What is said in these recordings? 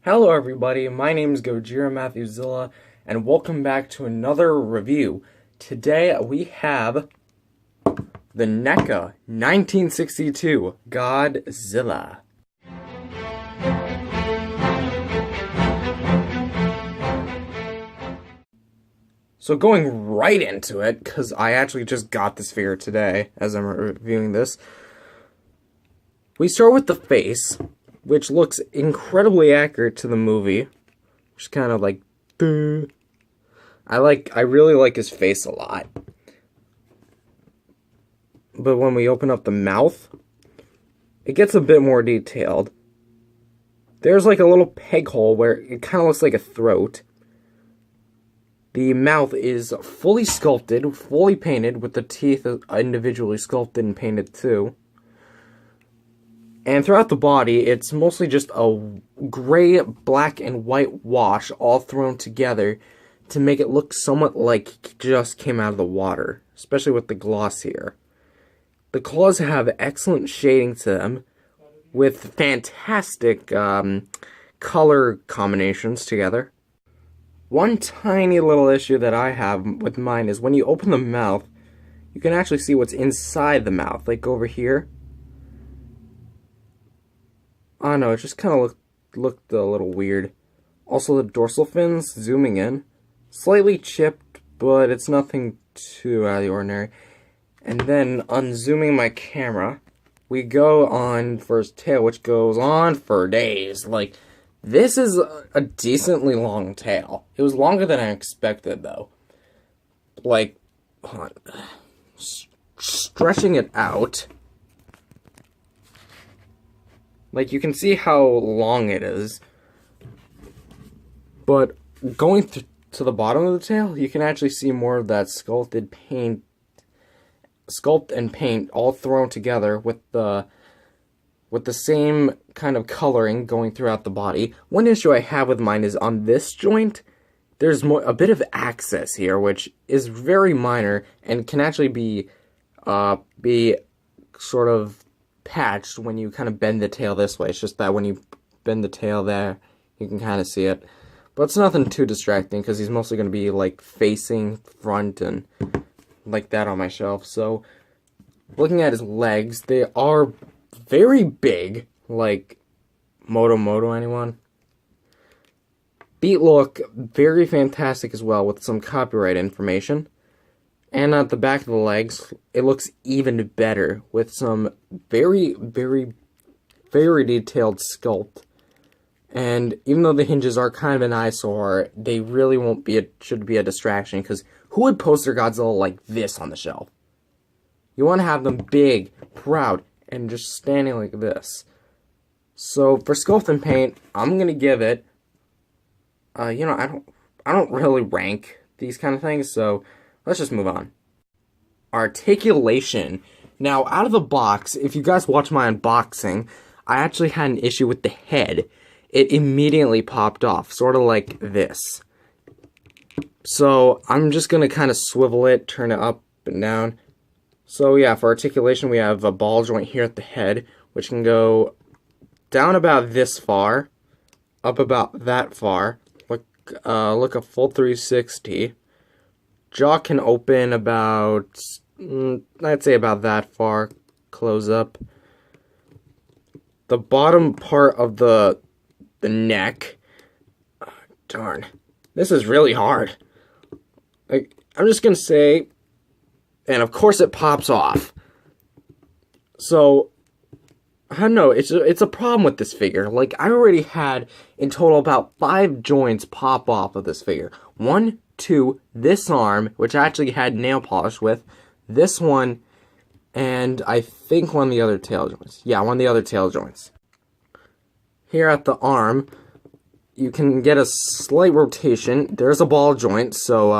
Hello everybody, my name is Godzilla, and welcome back to another review. Today we have the NECA 1962 Godzilla. So going right into it, because I actually just got this figure today as I'm reviewing this, we start with the face, which looks incredibly accurate to the movie. Just kind of like, duh. I really like his face a lot. But when we open up the mouth, it gets a bit more detailed. There's like a little peg hole where it kind of looks like a throat. The mouth is fully sculpted, fully painted, with the teeth individually sculpted and painted too. And throughout the body, it's mostly just a gray, black, and white wash all thrown together to make it look somewhat like it just came out of the water, especially with the gloss here. The claws have excellent shading to them, with fantastic color combinations together. One tiny little issue that I have with mine is when you open the mouth, you can actually see what's inside the mouth, like over here. I don't know, it just kind of looked a little weird. Also, the dorsal fins, zooming in, slightly chipped, but it's nothing too out of the ordinary. And then, unzooming my camera, we go on for his tail, which goes on for days. Like, this is a decently long tail. It was longer than I expected, though. Like, hold on. Stretching it out, like, you can see how long it is, but going to the bottom of the tail, you can actually see more of that sculpt and paint all thrown together with the same kind of coloring going throughout the body. One issue I have with mine is on this joint, there's a bit of access here, which is very minor and can actually be sort of patched when you kind of bend the tail this way. It's just that when you bend the tail there, you can kind of see it. But it's nothing too distracting because he's mostly going to be like facing front and like that on my shelf. So looking at his legs, they are very big, like Moto anyone? Feet look very fantastic as well with some copyright information. And at the back of the legs, it looks even better with some very, very, very detailed sculpt. And even though the hinges are kind of an eyesore, they really should be a distraction, because who would post their Godzilla like this on the shelf? You want to have them big, proud, and just standing like this. So for sculpt and paint, I'm gonna give it. I don't really rank these kind of things, so let's just move on. Articulation. Now, out of the box, if you guys watch my unboxing, I actually had an issue with the head. It immediately popped off, sort of like this. So, I'm just going to kind of swivel it, turn it up and down. So yeah, for articulation, we have a ball joint here at the head, which can go down about this far, up about that far, look a full 360. Jaw can open about, I'd say about that far, close up. The bottom part of the neck, darn, this is really hard. Like, I'm just gonna say, and of course it pops off. So, I don't know, it's a problem with this figure. Like, I already had, in total, about 5 joints pop off of this figure. 1, 2, this arm, which I actually had nail polish with, this one, and I think one of the other tail joints. Yeah, one of the other tail joints. Here at the arm, you can get a slight rotation. There's a ball joint, so,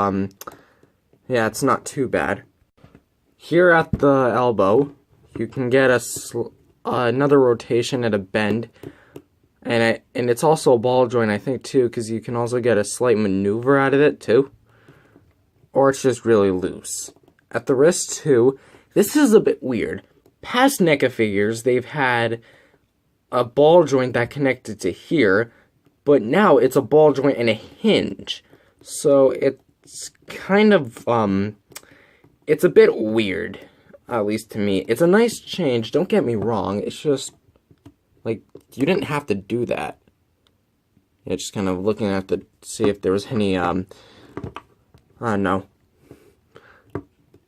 yeah, it's not too bad. Here at the elbow, you can get another rotation at a bend, and it's also a ball joint, I think, too, because you can also get a slight maneuver out of it, too. Or it's just really loose. At the wrist, too, this is a bit weird. Past NECA figures, they've had a ball joint that connected to here, but now it's a ball joint and a hinge. So it's kind of, it's a bit weird, at least to me. It's a nice change, don't get me wrong. It's just, like, you didn't have to do that. Yeah, just kind of looking at to see if there was any, I don't know.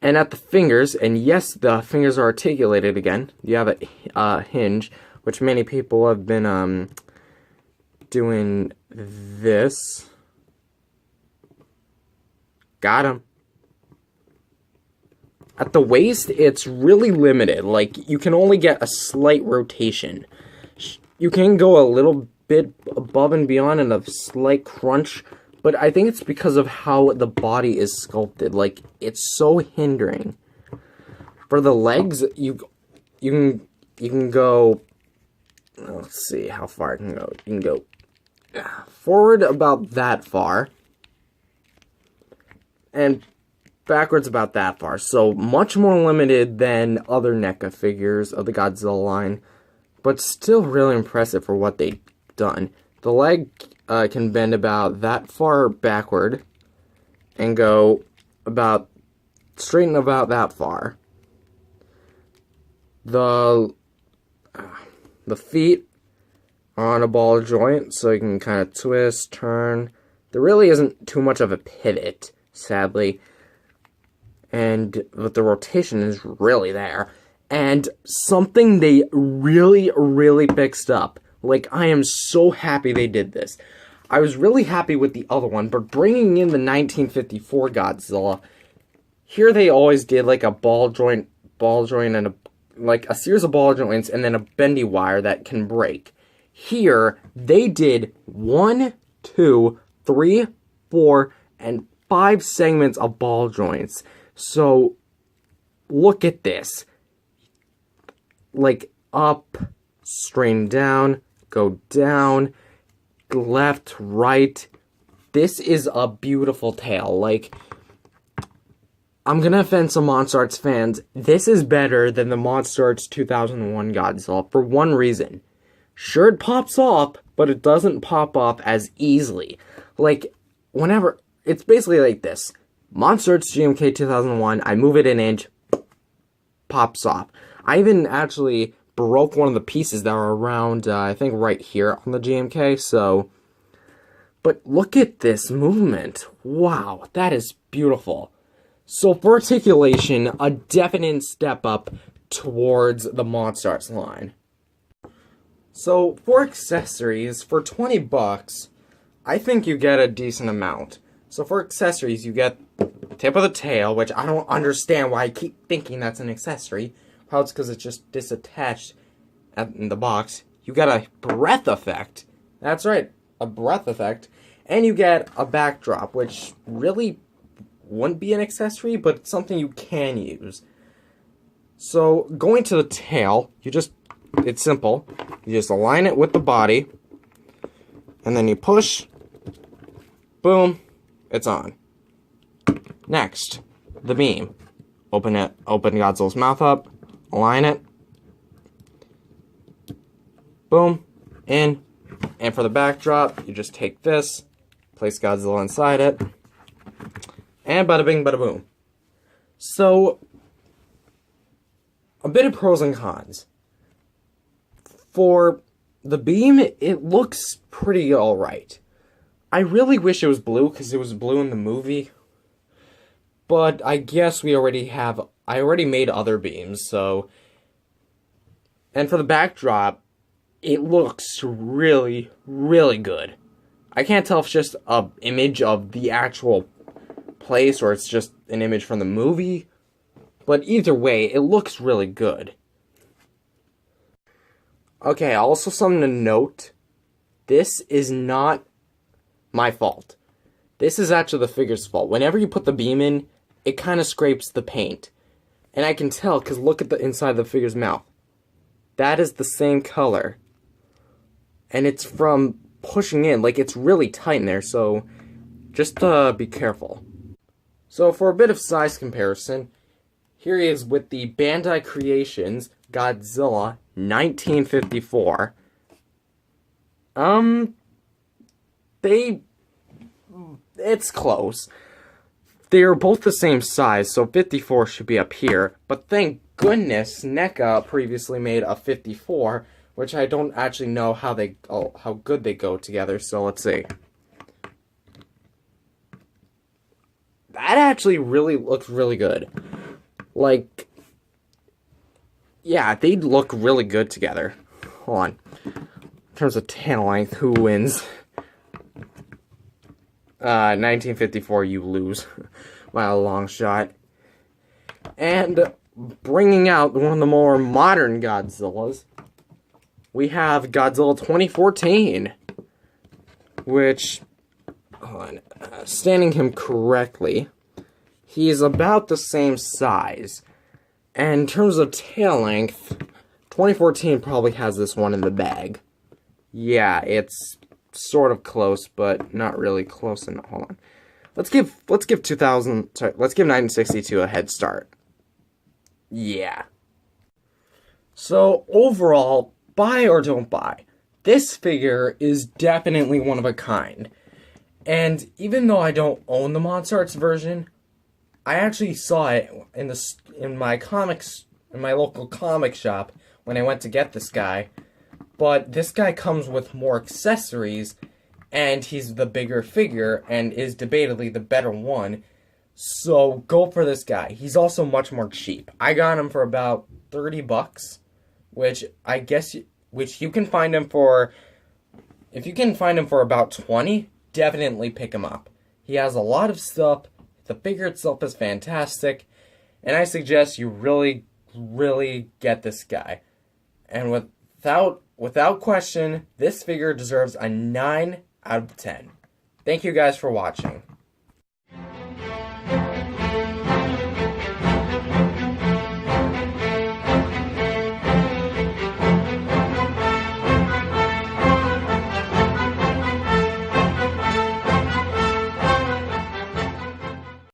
And at the fingers, and yes, the fingers are articulated again. You have a hinge, which many people have been, doing this. Got him. At the waist, it's really limited. Like, you can only get a slight rotation. You can go a little bit above and beyond and a slight crunch, but I think it's because of how the body is sculpted. Like, it's so hindering. For the legs, you can go, let's see how far I can go. You can go forward about that far, and backwards about that far. So much more limited than other NECA figures of the Godzilla line, but still really impressive for what they've done. The leg can bend about that far backward and go about straighten about that far. The feet are on a ball joint, so you can kind of twist, turn. There really isn't too much of a pivot, sadly. But the rotation is really there. And something they really, really fixed up. Like, I am so happy they did this. I was really happy with the other one, but bringing in the 1954 Godzilla, here they always did like a ball joint, and like a series of ball joints, and then a bendy wire that can break. Here, they did 1, 2, 3, 4, and 5 segments of ball joints. So, look at this. Like, up, straighten down, go down, left, right. This is a beautiful tail. Like, I'm gonna offend some Monster Arts fans. This is better than the Monster Arts 2001 Godzilla for one reason. Sure, it pops off, but it doesn't pop off as easily. Like, whenever, it's basically like this. Monster Arts GMK 2001, I move it an inch, pops off. I even actually broke one of the pieces that were around, I think right here on the GMK, so. But look at this movement. Wow, that is beautiful. So for articulation, a definite step up towards the Monster Arts line. So for accessories, for 20 bucks, I think you get a decent amount. So for accessories, you get the tip of the tail, which I don't understand why I keep thinking that's an accessory. Probably it's because it's just disattached in the box. You get a breath effect. That's right, a breath effect. And you get a backdrop, which really wouldn't be an accessory, but it's something you can use. So going to the tail, it's simple. You just align it with the body, and then you push, boom, it's on. Next, the beam. Open Godzilla's mouth up, align it, boom, in. And for the backdrop, you just take this, place Godzilla inside it, and bada bing, bada boom. So, a bit of pros and cons. For the beam, it looks pretty alright. I really wish it was blue, because it was blue in the movie. But I guess I already made other beams, so. And for the backdrop, it looks really, really good. I can't tell if it's just an image of the actual place or it's just an image from the movie. But either way, it looks really good. Okay, also something to note. This is not my fault. This is actually the figure's fault. Whenever you put the beam in, it kind of scrapes the paint. And I can tell because look at the inside of the figure's mouth. That is the same color. And it's from pushing in, like it's really tight in there, so just be careful. So for a bit of size comparison, here he is with the Bandai Creations Godzilla 1954. it's close. They are both the same size, so 54 should be up here. But thank goodness NECA previously made a 54, which I don't actually know how good they go together. So let's see. That actually really looks really good. Like, yeah, they look really good together. Hold on. In terms of tail length, who wins? 1954, you lose by a long shot. And bringing out one of the more modern Godzillas, we have Godzilla 2014, which, standing him correctly, he is about the same size. And in terms of tail length, 2014 probably has this one in the bag. Yeah, it's sort of close, but not really close enough. Hold on. Let's give 1962 a head start. Yeah. So overall, buy or don't buy. This figure is definitely one of a kind. And even though I don't own the Monster Arts version, I actually saw it in my local comic shop when I went to get this guy. But this guy comes with more accessories, and he's the bigger figure, and is debatably the better one. So go for this guy. He's also much more cheap. I got him for about $30, which you can find him for. If you can find him for about 20, definitely pick him up. He has a lot of stuff. The figure itself is fantastic, and I suggest you really, really get this guy. And without question, this figure deserves a 9 out of 10. Thank you guys for watching.